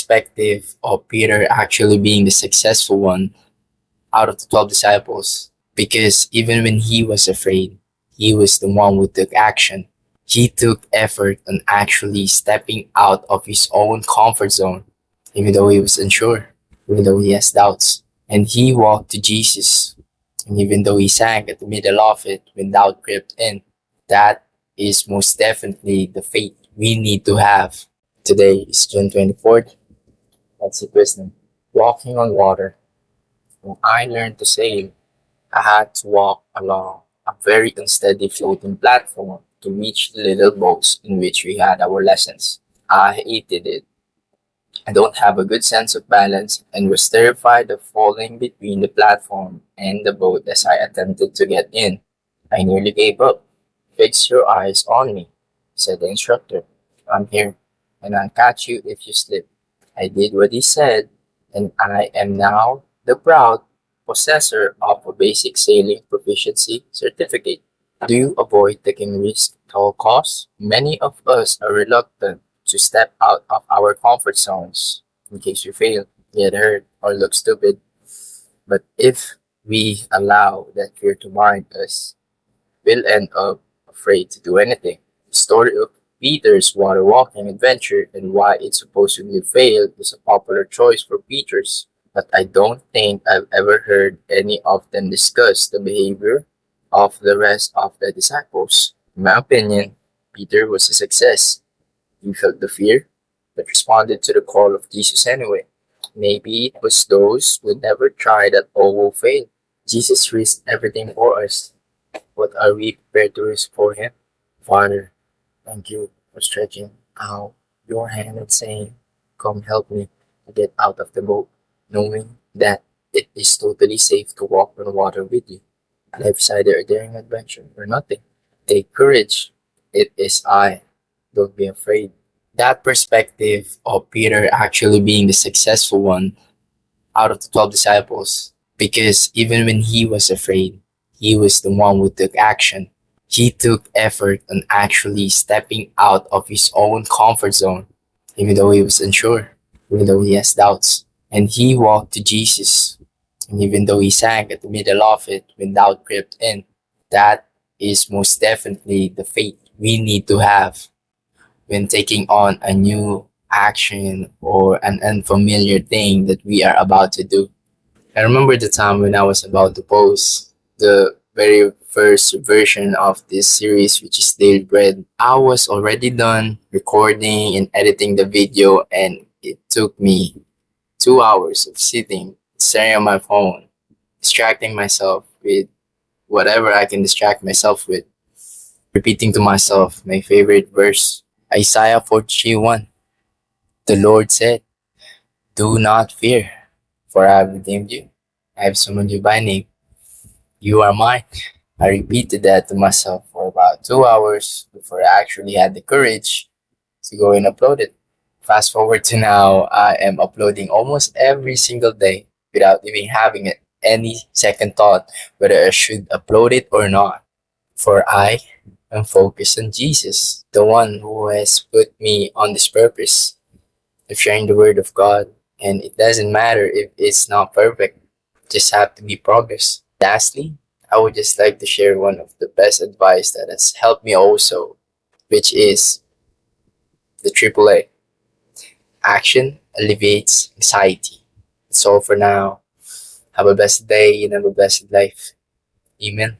perspective of Peter actually being the successful one out of the 12 disciples, because even when he was afraid, he was the one who took action. He took effort on actually stepping out of his own comfort zone, even though he was unsure, even though he has doubts. And he walked to Jesus, and even though he sank at the middle of it when doubt crept in. That is most definitely the faith we need to have. Today is June 24th. That's it, wisdom. Walking on water. When I learned to sail, I had to walk along a very unsteady floating platform to reach the little boats in which we had our lessons. I hated it. I don't have a good sense of balance and was terrified of falling between the platform and the boat as I attempted to get in. I nearly gave up. Fix your eyes on me, said the instructor. I'm here, and I'll catch you if you slip. I did what he said, and I am now the proud possessor of a basic sailing proficiency certificate. Do you avoid taking risks at all costs? Many of us are reluctant to step out of our comfort zones in case we fail, get hurt, or look stupid. But if we allow that fear to bind us, we'll end up afraid to do anything. The story of Peter's water walking adventure and why it supposedly failed is a popular choice for preachers, but I don't think I've ever heard any of them discuss the behavior of the rest of the disciples. In my opinion, Peter was a success. He felt the fear, but responded to the call of Jesus anyway. Maybe it was those who never tried that all will fail. Jesus risked everything for us. What are we prepared to risk for him? Father, thank you for stretching out your hand and saying, come help me to get out of the boat, knowing that it is totally safe to walk on water with you. Life's either a daring adventure or nothing. Take courage. It is I. Don't be afraid. That perspective of Peter actually being the successful one out of the 12 disciples, because even when he was afraid, he was the one who took action. He took effort on actually stepping out of his own comfort zone, even though he was unsure, even though he has doubts. And he walked to Jesus, and even though he sank at the middle of it when doubt crept in. That is most definitely the faith we need to have when taking on a new action or an unfamiliar thing that we are about to do. I remember the time when I was about to post the very first version of this series, which is Daily Bread. I was already done recording and editing the video, and it took me 2 hours of sitting, staring at my phone, distracting myself with whatever I can distract myself with, repeating to myself my favorite verse, Isaiah 43:1. The Lord said, do not fear, for I have redeemed you. I have summoned you by name. You are mine. I repeated that to myself for about 2 hours before I actually had the courage to go and upload it. Fast forward to now, I am uploading almost every single day without even having any second thought whether I should upload it or not. For I am focused on Jesus, the one who has put me on this purpose of sharing the word of God. And it doesn't matter if it's not perfect, it just have to be progress. Lastly, I would just like to share one of the best advice that has helped me also, which is the Triple A. Action alleviates anxiety. That's all for now. Have a blessed day and have a blessed life. Amen.